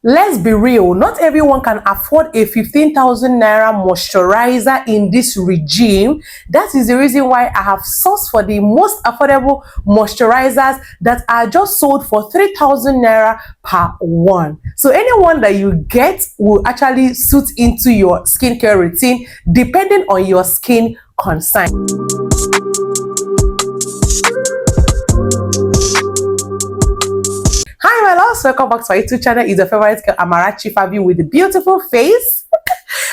Let's be real, not everyone can afford a 15,000 naira moisturizer in this regime. That is the reason why I have sourced for the most affordable moisturizers that are just sold for 3,000 naira per one. So anyone that you get will actually suit into your skincare routine depending on your skin concern. Hi my loves, welcome back to our YouTube channel. It's your favorite girl Amarachi Favy with a beautiful face.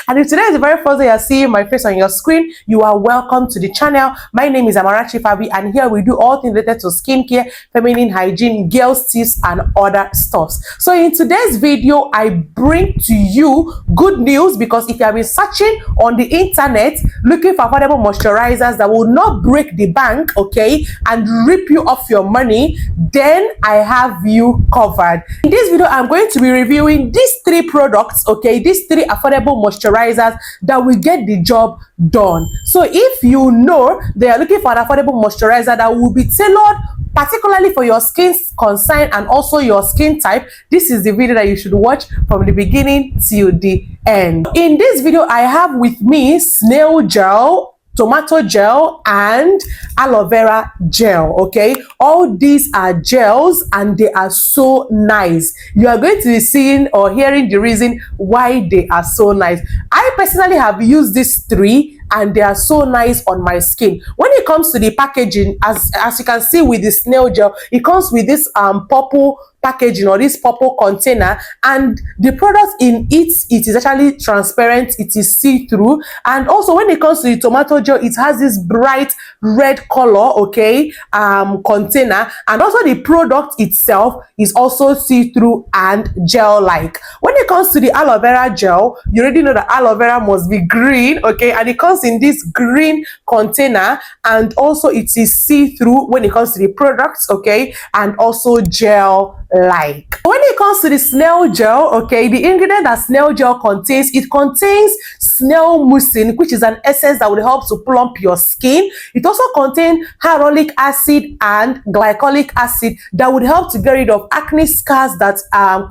And if today is the very first day you're seeing my face on your screen, you are welcome to the channel. My name is Amarachi Favy, and here we do all things related to skincare, feminine hygiene, girls tips, and other stuffs. So in today's video, I bring to you good news, because if you have been searching on the internet looking for affordable moisturizers that will not break the bank, okay, and rip you off your money, then I have you covered. In this video, I'm going to be reviewing these three products, okay, these three affordable moisturizers that will get the job done. So if you know they are looking for an affordable moisturizer that will be tailored particularly for your skin concern and also your skin type, this is the video that you should watch from the beginning till the end. In this video, I have with me Snail Gel, tomato gel, and aloe vera gel. Okay, all these are gels and they are so nice. You are going to be seeing or hearing the reason why they are so nice. I personally have used these three and they are so nice on my skin. When it comes to the packaging, as you can see with the Snail Gel, it comes with this purple packaging or this purple container, and the product in it is actually transparent, it is see-through. And also when it comes to the tomato gel, it has this bright red color, okay, container, and also the product itself is also see-through and gel-like. When it comes to the aloe vera gel, you already know that aloe vera must be green, okay, and it comes in this green container, and also it is see-through when it comes to the products, okay, and also gel like. When it comes to the Snail Gel, okay, the ingredient that Snail Gel contains, it contains snail mucin, which is an essence that will help to plump your skin. It also contains hyaluronic acid and glycolic acid that would help to get rid of acne scars that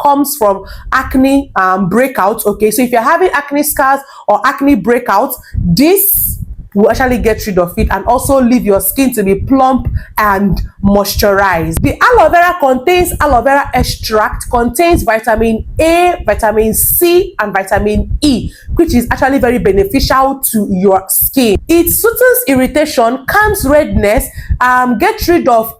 comes from acne breakouts. Okay, so if you're having acne scars or acne breakouts, this will actually get rid of it and also leave your skin to be plump and moisturized. The aloe vera contains aloe vera extract, contains vitamin A, vitamin C, and vitamin E, which is actually very beneficial to your skin. It soothes irritation, calms redness, gets rid of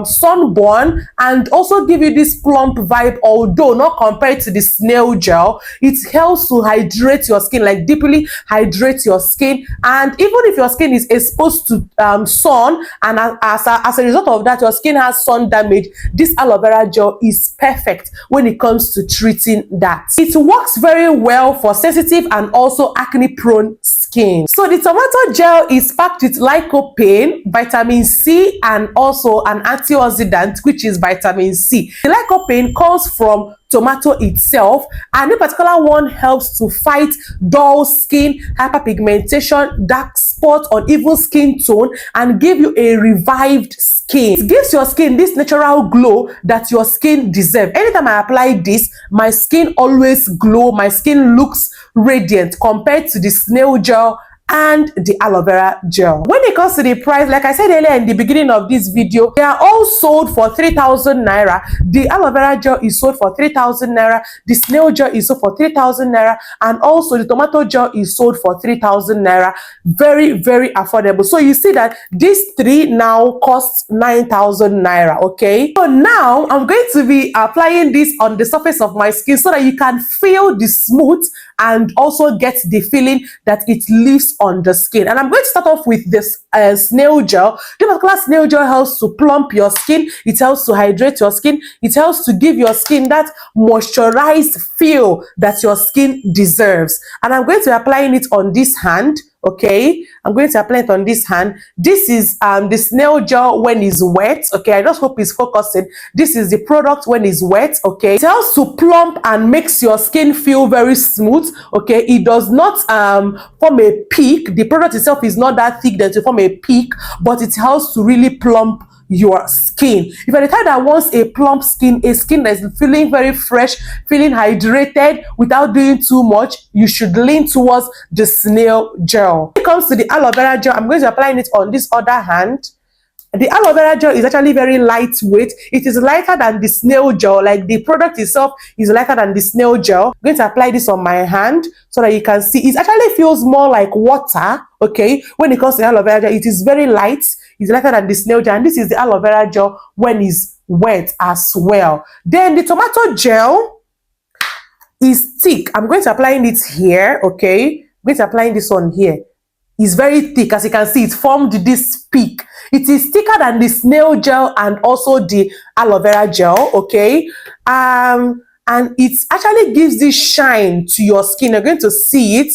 sunburn, and also give you this plump vibe, although not compared to the Snail Gel. It helps to hydrate your skin, like deeply hydrate your skin. And even if your skin is exposed to sun, and as a result of that your skin has sun damage, this aloe vera gel is perfect when it comes to treating that. It works very well for sensitive and also acne prone skin. So the tomato gel is packed with lycopene, vitamin C, and also an antioxidant, which is vitamin C. The lycopene comes from tomato itself, and the particular one helps to fight dull skin, hyperpigmentation, dark spots, uneven skin tone, and give you a revived skin. It gives your skin this natural glow that your skin deserves. Anytime I apply this, my skin always glow, my skin looks radiant compared to the Snail Gel and the aloe vera gel. When it comes to the price, like I said earlier in the beginning of this video, they are all sold for 3,000 naira. The aloe vera gel is sold for 3,000 naira, the Snail Gel is sold for 3,000 naira, and also the tomato gel is sold for 3,000 naira. Very, very affordable. So you see that these three now cost 9,000 naira. Okay, so now I'm going to be applying this on the surface of my skin so that you can feel the smooth and also get the feeling that it leaves on the skin. And I'm going to start off with this Snail Gel. The particular Snail Gel helps to plump your skin, it helps to hydrate your skin, it helps to give your skin that moisturized feel that your skin deserves. And I'm going to be applying it on this hand. Okay, I'm going to apply it on this hand. This is the Snail Gel when it's wet. Okay, I just hope it's focusing. This is the product when it's wet. Okay, it helps to plump and makes your skin feel very smooth. Okay, it does not form a peak. The product itself is not that thick that to form a peak, but it helps to really plump your skin. If you're the type that wants a plump skin, a skin that's feeling very fresh, feeling hydrated without doing too much, you should lean towards the Snail Gel. When it comes to the Aloe Vera Gel, I'm going to apply it on this other hand. The Aloe Vera Gel is actually very lightweight. It is lighter than the Snail Gel. Like, the product itself is lighter than the Snail Gel. I'm going to apply this on my hand so that you can see. It actually feels more like water, okay? When it comes to the Aloe Vera Gel, it is very light. It's lighter than the Snail Gel. And this is the Aloe Vera Gel when it's wet as well. Then the tomato gel is thick. I'm going to apply it here, okay? I'm going to apply this on here. It's very thick. As you can see, it formed this peak. It is thicker than the Snail Gel and also the Aloe Vera Gel, okay? And it actually gives this shine to your skin. You're going to see it.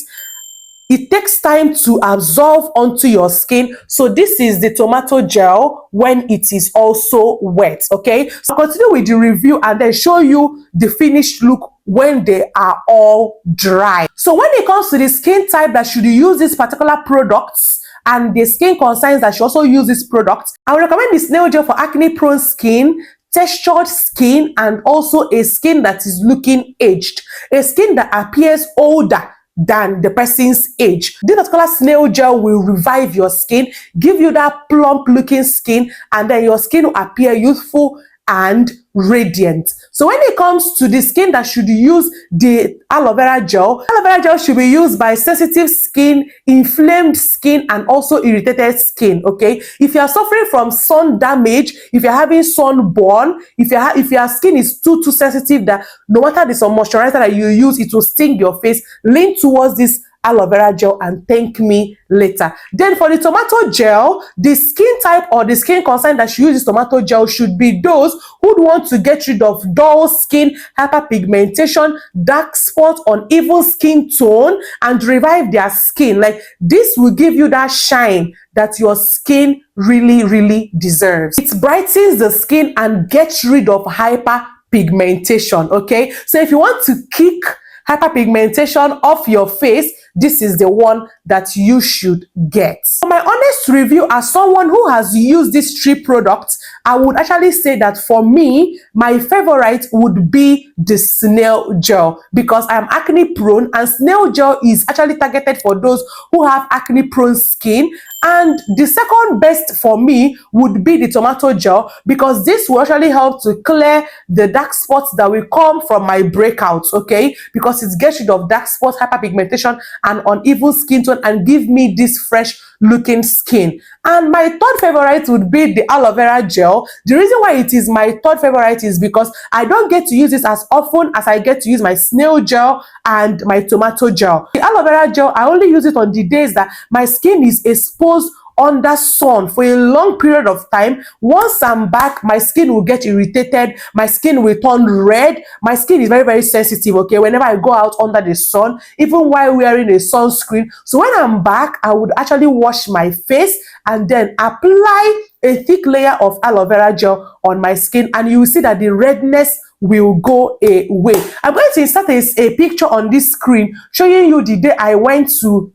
It takes time to absorb onto your skin. So this is the tomato gel when it is also wet, okay? So I'll continue with the review and then show you the finished look when they are all dry. So when it comes to the skin type that should use this particular products and the skin concerns that should also use this product, I would recommend the Snail Gel for acne prone skin, textured skin, and also a skin that is looking aged, a skin that appears older than the person's age. This particular Snail Gel will revive your skin, give you that plump looking skin, and then your skin will appear youthful and radiant. So when it comes to the skin that should use the Aloe Vera Gel should be used by sensitive skin, inflamed skin, and also irritated skin, okay? If you are suffering from sun damage, if you're having sunburn, if your skin is too sensitive that no matter the sun moisturizer that you use, it will sting your face, lean towards this Aloe Vera Gel and thank me later. Then for the tomato gel, the skin type or the skin concern that should use this tomato gel should be those who want to get rid of dull skin, hyperpigmentation, dark spot, uneven skin tone, and revive their skin. Like, this will give you that shine that your skin really deserves. It brightens the skin and gets rid of hyperpigmentation, okay? So if you want to kick hyperpigmentation off your face, this is the one that you should get. For my honest review, as someone who has used these three products, I would actually say that for me, my favorite would be the Snail Gel because I am acne prone, and Snail Gel is actually targeted for those who have acne prone skin. And the second best for me would be the tomato gel because this will actually help to clear the dark spots that will come from my breakouts, okay? Because it gets rid of dark spots, hyperpigmentation, and uneven skin tone and give me this fresh looking skin. And my third favorite would be the Aloe Vera Gel. The reason why it is my third favorite is because I don't get to use this as often as I get to use my Snail Gel and my tomato gel. The Aloe Vera Gel, I only use it on the days that my skin is exposed under sun for a long period of time. Once I'm back, my skin will get irritated, my skin will turn red. My skin is very sensitive, okay, whenever I go out under the sun, even while wearing a sunscreen. So when I'm back, I would actually wash my face and then apply a thick layer of Aloe Vera Gel on my skin, and you will see that the redness will go away. I'm going to insert a picture on this screen showing you the day I went to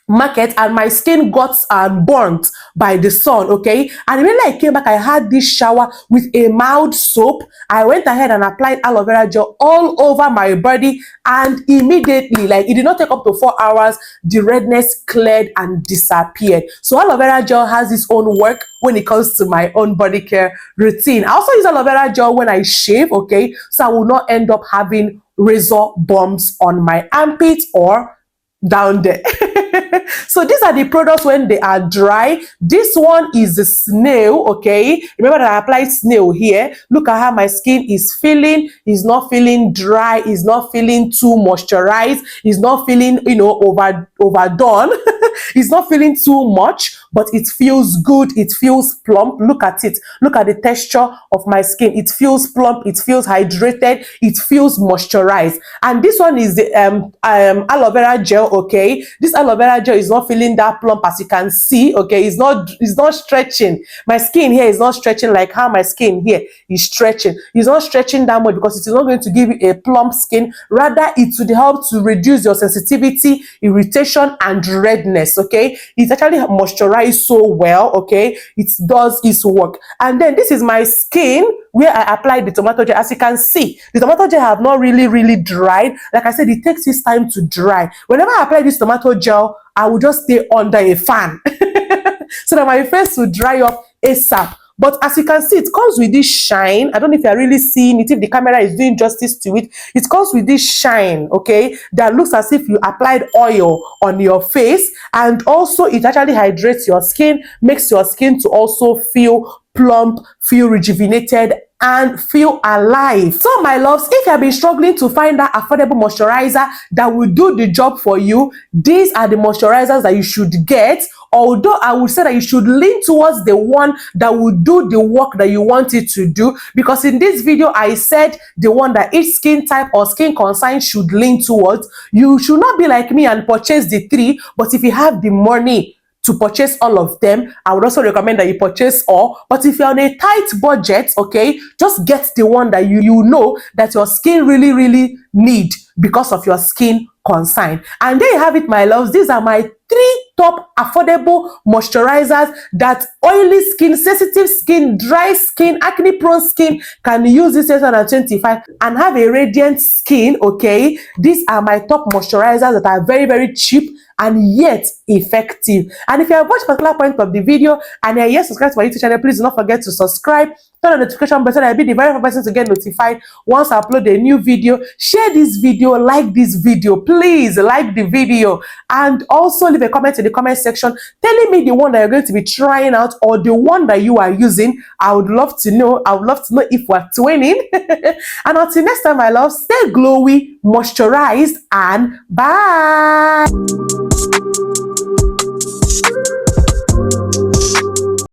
market and my skin got burnt by the sun, okay? And when I came back, I had this shower with a mild soap. I went ahead and applied Aloe Vera Gel all over my body, and immediately, like, it did not take up to 4 hours, the redness cleared and disappeared. So Aloe Vera Gel has its own work when it comes to my own body care routine. I also use Aloe Vera Gel when I shave, okay? So I will not end up having razor bumps on my armpit or down there. So these are the products when they are dry. This one is the Snail, okay? Remember that I applied Snail here. Look at how my skin is feeling. It's not feeling dry. It's not feeling too moisturized. It's not feeling, overdone. It's not feeling too much, but it feels good. It feels plump. Look at it. Look at the texture of my skin. It feels plump. It feels hydrated. It feels moisturized. And this one is the Aloe Vera Gel, okay? This Aloe Vera Gel is not feeling that plump, as you can see. Okay, it's not stretching. My skin here is not stretching like how my skin here is stretching. It's not stretching that much because it is not going to give you a plump skin. Rather, it would help to reduce your sensitivity, irritation, and redness. Okay, it actually moisturizes so well. Okay, it does its work. And then this is my skin where I applied the tomato gel. As you can see, the tomato gel have not really dried. Like I said, it takes its time to dry. Whenever I apply this tomato gel, I will just stay under a fan so that my face will dry up ASAP. But as you can see, it comes with this shine. I don't know if you're really seeing it, if the camera is doing justice to it. It comes with this shine, okay, that looks as if you applied oil on your face. And also, it actually hydrates your skin, makes your skin to also feel plump, feel rejuvenated, and feel alive. So my loves, if you have been struggling to find that affordable moisturizer that will do the job for you, these are the moisturizers that you should get. Although I would say that you should lean towards the one that will do the work that you want it to do, because in this video I said the one that each skin type or skin concern should lean towards. You should not be like me and purchase the 3, but if you have the money to purchase all of them, I would also recommend that you purchase all. But if you're on a tight budget, okay, just get the one that you know that your skin really need because of your skin concern. And there you have it, my loves. These are my 3 top affordable moisturizers that oily skin, sensitive skin, dry skin, acne prone skin can use this 2025 and have a radiant skin. Okay, these are my top moisturizers that are very cheap and yet effective. And if you have watched a particular point of the video and you're yet subscribed to my YouTube channel, please do not forget to subscribe, turn on the notification button, and be the very first person to get notified once I upload a new video. Share this video, like this video, please like the video, and also leave a comment in the comment section telling me the one that you're going to be trying out or the one that you are using. I would love to know. I would love to know if we're twinning. And until next time, my love, stay glowy, moisturized, and bye.